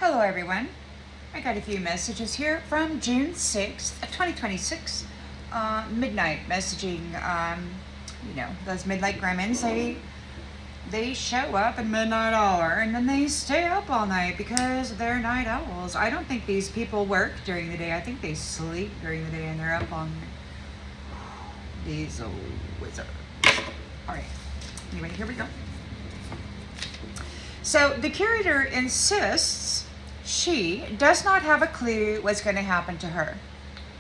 Hello everyone. I got a few messages here from June 6th, 2026. Midnight messaging. Those midnight gremlins, they show up at midnight hour and then they stay up all night because they're night owls. I don't think these people work during the day. I think they sleep during the day and they're up all night. These old wizards. Alright. Anyway, here we go. So the curator insists she does not have a clue what's going to happen to her.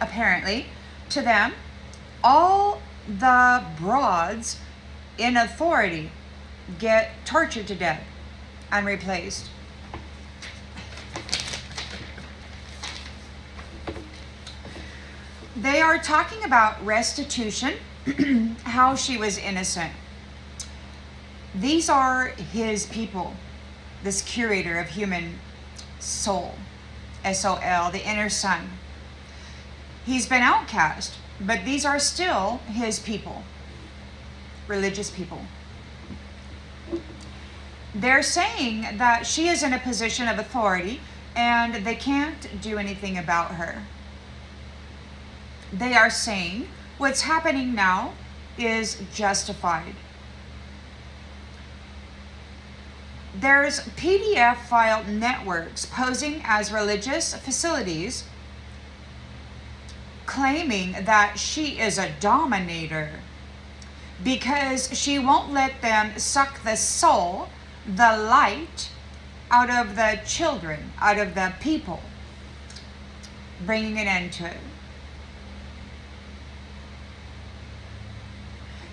Apparently, to them, all the broads in authority get tortured to death and replaced. They are talking about restitution, how she was innocent. These are his people, this curator of human soul, S-O-L, the inner son. He's been outcast, but these are still his people, religious people. They're saying that she is in a position of authority and they can't do anything about her. They are saying what's happening now is justified. There's PDF file networks posing as religious facilities claiming that she is a dominator because she won't let them suck the soul, the light, out of the children, out of the people, bringing an end to it.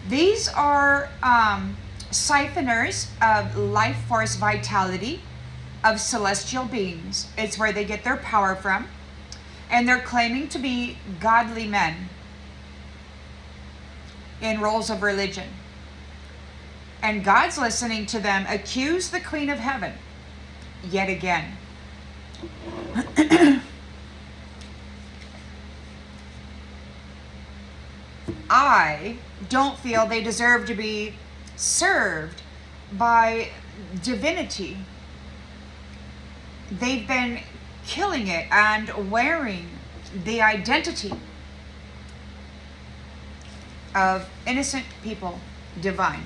These are siphoners of life force vitality of celestial beings. It's where they get their power from. And they're claiming to be godly men in roles of religion. And God's listening to them accuse the Queen of Heaven yet again. I don't feel they deserve to be served by divinity. They've been killing it and wearing the identity of innocent people divine.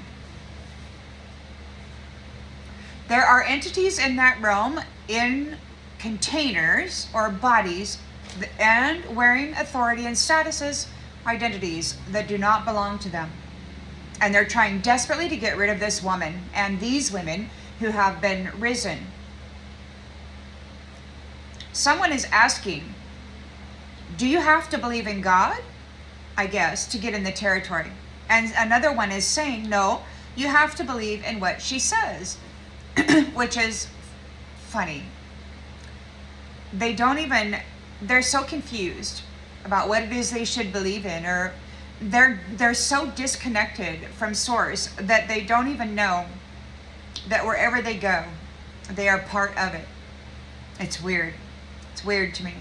There are entities in that realm in containers or bodies and wearing authority and statuses, identities that do not belong to them. And they're trying desperately to get rid of this woman and these women who have been risen. Someone is asking, do you have to believe in God, I guess, to get in the territory? And another one is saying, no, you have to believe in what she says, which is funny. They're so confused about what it is they should believe in, or they're so disconnected from source that they don't even know that wherever they go, they are part of it. It's weird. It's weird to me.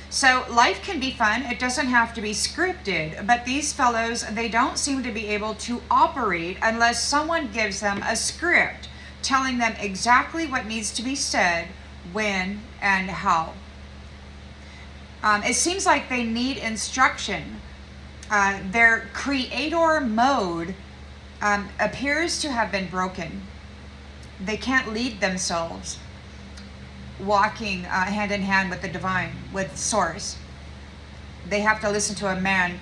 So life can be fun. It doesn't have to be scripted, but these fellows, they don't seem to be able to operate unless someone gives them a script telling them exactly what needs to be said, when, and how. It seems like they need instruction. Their creator mode appears to have been broken. They can't lead themselves, walking hand in hand with the divine, with source. They have to listen to a man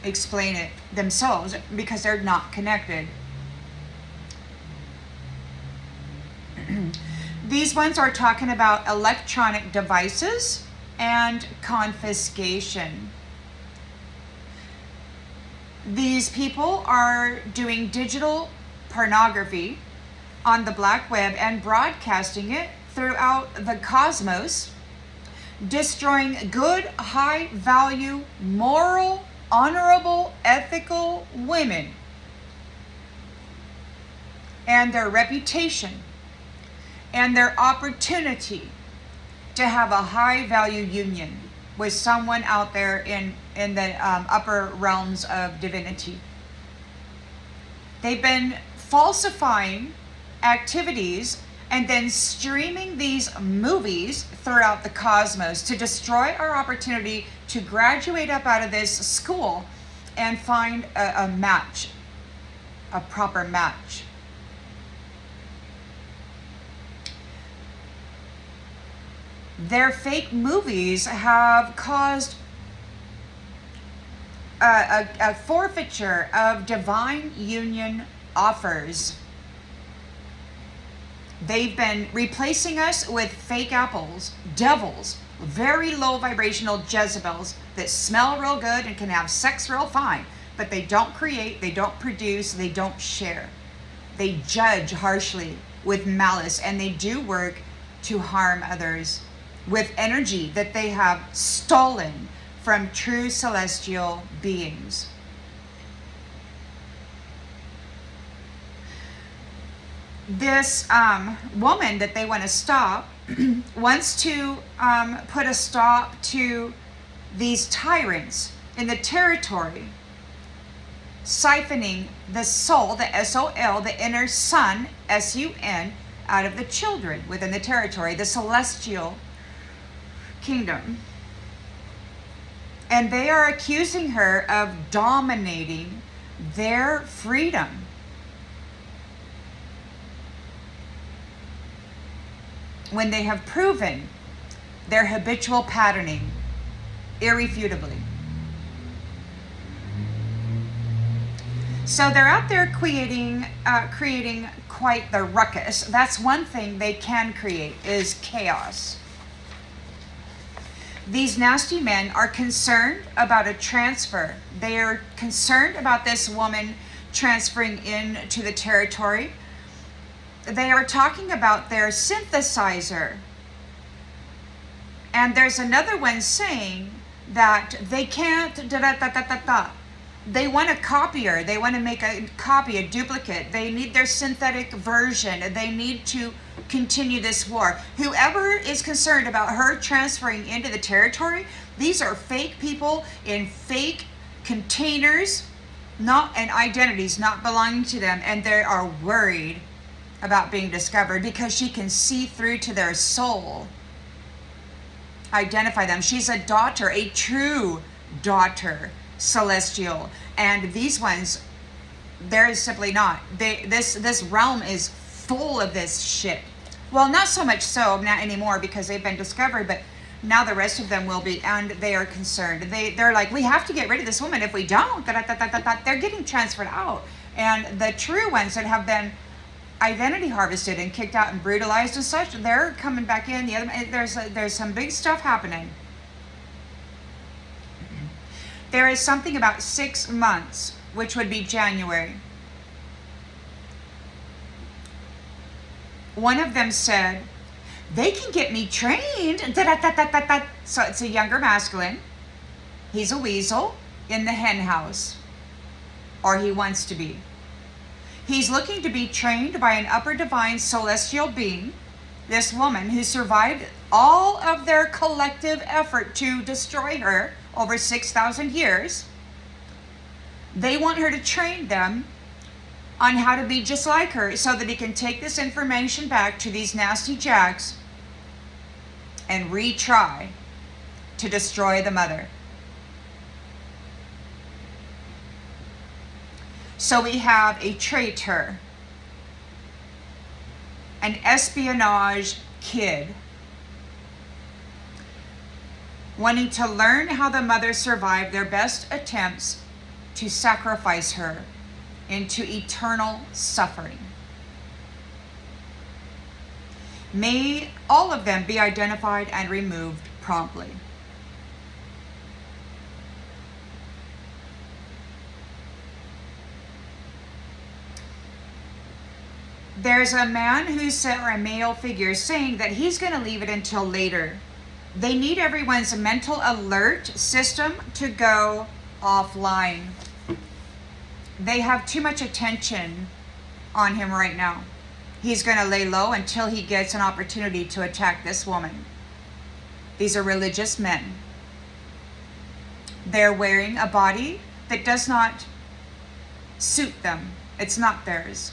explain it themselves because they're not connected. These ones are talking about electronic devices and confiscation. These people are doing digital pornography on the black web and broadcasting it throughout the cosmos, destroying good, high value, moral, honorable, ethical women and their reputation and their opportunity to have a high value union with someone out there in the upper realms of divinity. They've been falsifying activities and then streaming these movies throughout the cosmos to destroy our opportunity to graduate up out of this school and find a match, a proper match. Their fake movies have caused a forfeiture of divine union offers. They've been replacing us with fake apples, devils, very low vibrational Jezebels that smell real good and can have sex real fine, but they don't create, they don't produce, they don't share. They judge harshly with malice, and they do work to harm others with energy that they have stolen from true celestial beings. This woman that they want to stop wants to put a stop to these tyrants in the territory, siphoning the soul, the S-O-L, the inner sun, S-U-N, out of the children within the territory, the celestial kingdom. And they are accusing her of dominating their freedom. When they have proven their habitual patterning irrefutably. So they're out there creating quite the ruckus. That's one thing they can create, is chaos. These nasty men are concerned about a transfer. They are concerned about this woman transferring into the territory. They are talking about their synthesizer. And there's another one saying that they can't They want a copier. They want to make a copy, a duplicate. They need their synthetic version. They need to continue this war. Whoever is concerned about her transferring into the territory, these are fake people in fake containers, and identities not belonging to them, and they are worried about being discovered because she can see through to their soul, identify them. She's a daughter, a true daughter, celestial, and these ones, there is simply not. This realm is full of this shit. Well, not so much so, not anymore, because they've been discovered, but now the rest of them will be, and they are concerned. They're like, we have to get rid of this woman. If we don't, they're getting transferred out. And the true ones that have been identity harvested and kicked out and brutalized and such, they're coming back in. The other, there's some big stuff happening. There is something about 6 months, which would be January. One of them said, they can get me trained. So it's a younger masculine. He's a weasel in the hen house, or he wants to be. He's looking to be trained by an upper divine celestial being, this woman who survived all of their collective effort to destroy her over 6,000 years. They want her to train them on how to be just like her so that he can take this information back to these nasty jacks and retry to destroy the mother. So we have a traitor, an espionage kid, wanting to learn how the mother survived their best attempts to sacrifice her into eternal suffering. May all of them be identified and removed promptly. There's a man who said, or a male figure, saying that he's going to leave it until later. They need everyone's mental alert system to go offline. They have too much attention on him right now. He's going to lay low until he gets an opportunity to attack this woman. These are religious men. They're wearing a body that does not suit them. It's not theirs.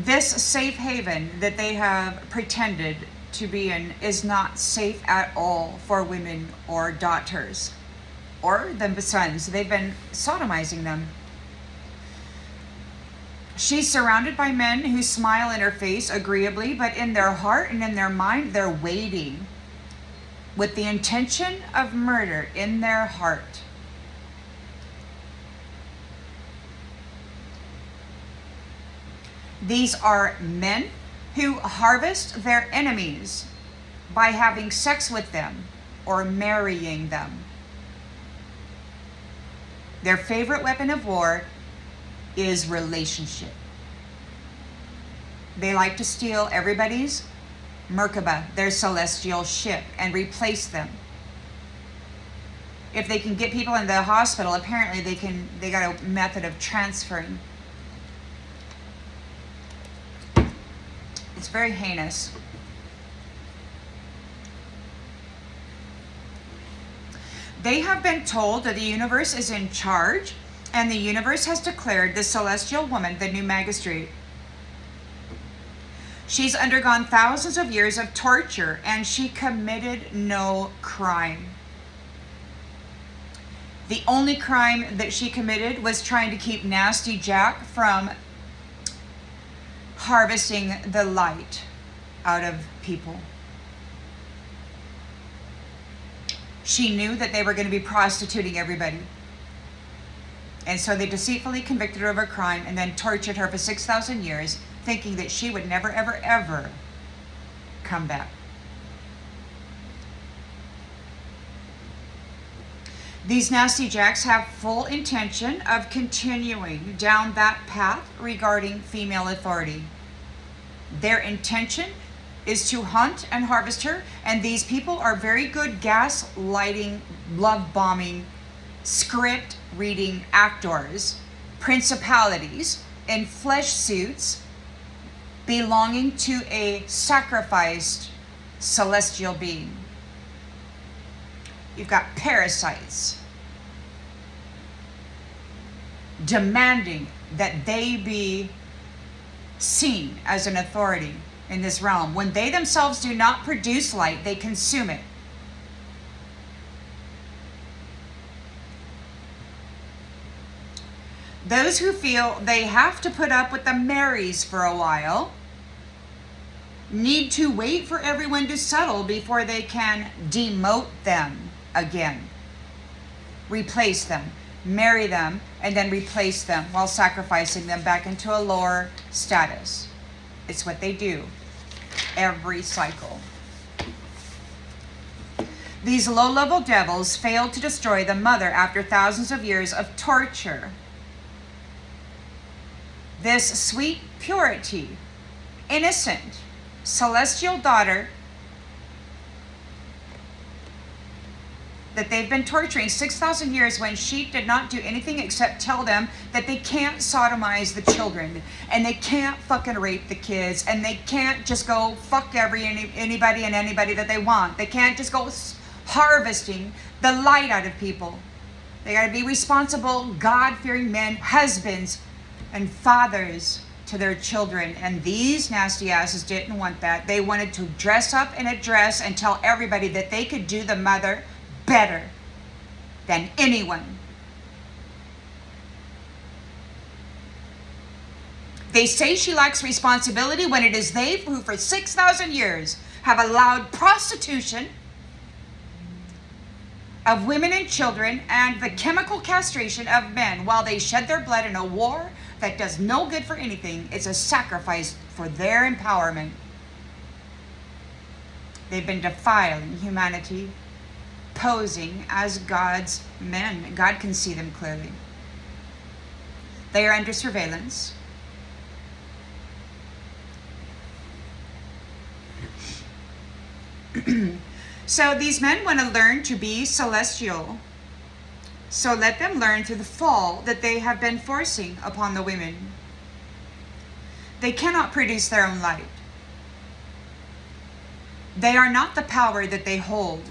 This safe haven that they have pretended to be in is not safe at all for women or daughters or the sons. They've been sodomizing them. She's surrounded by men who smile in her face agreeably, but in their heart and in their mind, they're waiting with the intention of murder in their heart. These are men who harvest their enemies by having sex with them or marrying them. Their favorite weapon of war is relationship. They like to steal everybody's Merkaba, their celestial ship, and replace them. If they can get people in the hospital, apparently they got a method of transferring. It's very heinous. They have been told that the universe is in charge, and the universe has declared the celestial woman the new magistrate. She's undergone thousands of years of torture, and she committed no crime. The only crime that she committed was trying to keep Nasty Jack from harvesting the light out of people. She knew that they were going to be prostituting everybody. And so they deceitfully convicted her of a crime and then tortured her for 6,000 years, thinking that she would never, ever, ever come back. These Nasty Jacks have full intention of continuing down that path regarding female authority. Their intention is to hunt and harvest her, and these people are very good gaslighting, love bombing, script reading actors, principalities in flesh suits belonging to a sacrificed celestial being. You've got parasites demanding that they be seen as an authority in this realm. When they themselves do not produce light, they consume it. Those who feel they have to put up with the Marys for a while need to wait for everyone to settle before they can demote them again. Replace them, marry them, and then replace them while sacrificing them back into a lower status. It's what they do every cycle. These low-level devils failed to destroy the mother after thousands of years of torture. This sweet purity, innocent, celestial daughter that they've been torturing 6,000 years when she did not do anything except tell them that they can't sodomize the children and they can't fucking rape the kids and they can't just go fuck anybody and anybody that they want. They can't just go harvesting the light out of people. They got to be responsible, God-fearing men, husbands, and fathers to their children. And these nasty asses didn't want that. They wanted to dress up in a dress and tell everybody that they could do the mother better than anyone. They say she lacks responsibility when it is they who for 6,000 years have allowed prostitution of women and children and the chemical castration of men while they shed their blood in a war that does no good for anything. It's a sacrifice for their empowerment. They've been defiling humanity, posing as God's men. God can see them clearly. They are under surveillance. So these men want to learn to be celestial. So let them learn through the fall that they have been forcing upon the women. They cannot produce their own light. They are not the power that they hold.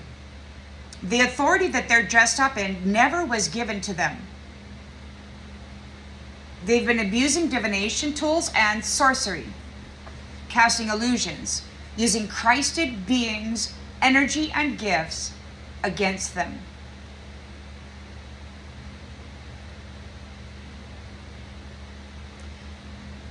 The authority that they're dressed up in never was given to them. They've been abusing divination tools and sorcery, casting illusions, using Christed beings' energy and gifts against them.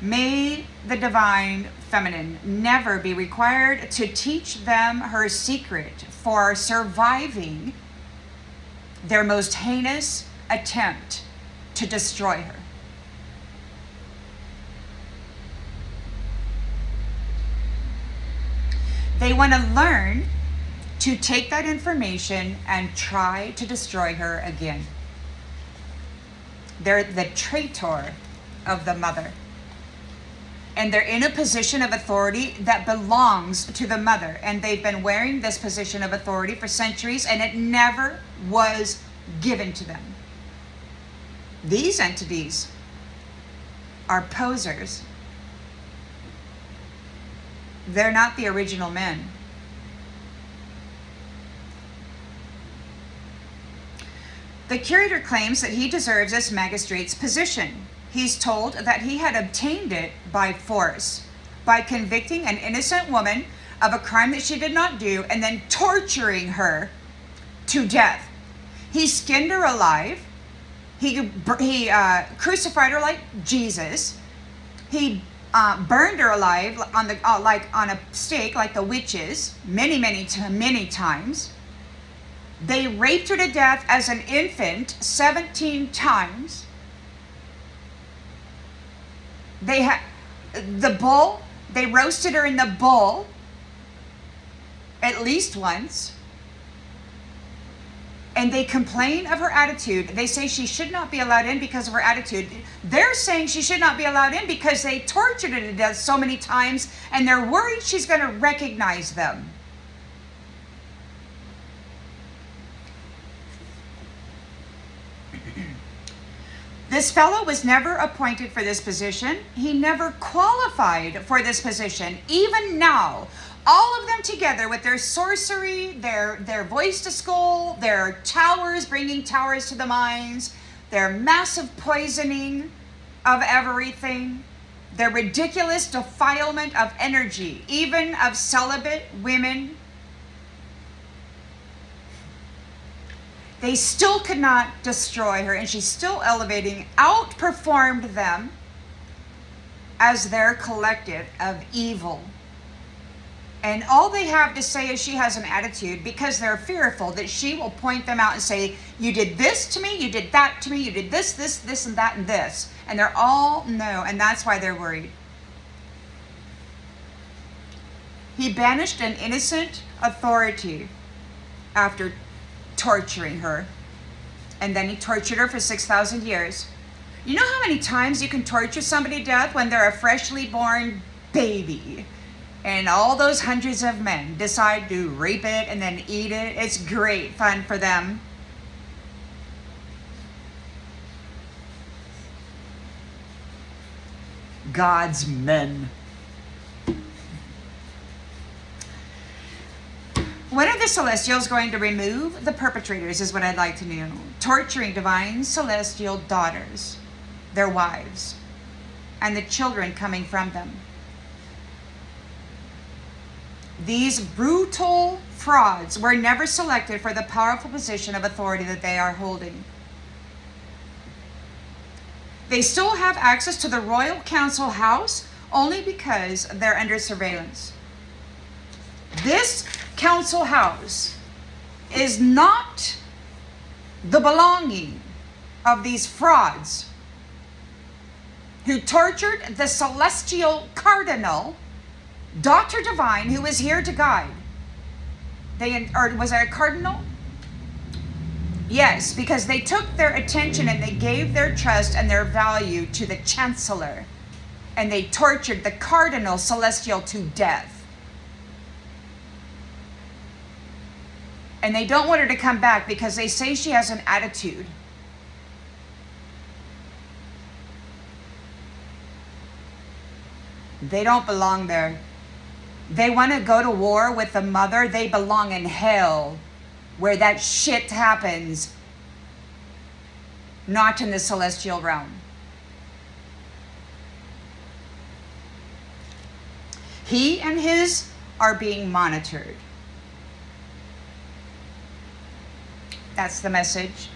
May the divine feminine never be required to teach them her secret for surviving their most heinous attempt to destroy her. They want to learn to take that information and try to destroy her again. They're the traitor of the mother. And they're in a position of authority that belongs to the mother. And they've been wearing this position of authority for centuries, and it never was given to them. These entities are posers. They're not the original men. The curator claims that he deserves this magistrate's position. He's told that he had obtained it by force, by convicting an innocent woman of a crime that she did not do and then torturing her to death. He skinned her alive. He crucified her like Jesus. He burned her alive on the like on a stake, like the witches, many times. They raped her to death as an infant 17 times. They had the bull. They roasted her in the bull at least once. And they complain of her attitude. They say she should not be allowed in because of her attitude. They're saying she should not be allowed in because they tortured her to death so many times, and they're worried she's going to recognize them. This fellow was never appointed for this position. He never qualified for this position. Even now, all of them together with their sorcery, their voice to skull, their towers, bringing towers to the mines, their massive poisoning of everything, their ridiculous defilement of energy, even of celibate women, they still could not destroy her, and she's still elevating, outperformed them as their collective of evil. And all they have to say is she has an attitude, because they're fearful that she will point them out and say, you did this to me, you did that to me, you did this, and that, and this. And they're all no, and that's why they're worried. He banished an innocent authority after torturing her. And then he tortured her for 6,000 years. You know how many times you can torture somebody to death when they're a freshly born baby? And all those hundreds of men decide to rape it and then eat it. It's great fun for them. God's men. When are the Celestials going to remove the perpetrators is what I'd like to know. Torturing divine celestial daughters, their wives, and the children coming from them. These brutal frauds were never selected for the powerful position of authority that they are holding. They still have access to the Royal Council House only because they're under surveillance. This council house is not the belonging of these frauds who tortured the celestial cardinal, Dr. Divine, who is here to guide. Or was it a cardinal? Yes, because they took their attention and they gave their trust and their value to the chancellor. And they tortured the cardinal celestial to death. And they don't want her to come back because they say she has an attitude. They don't belong there. They want to go to war with the mother. They belong in hell, where that shit happens, not in the celestial realm. He and his are being monitored. That's the message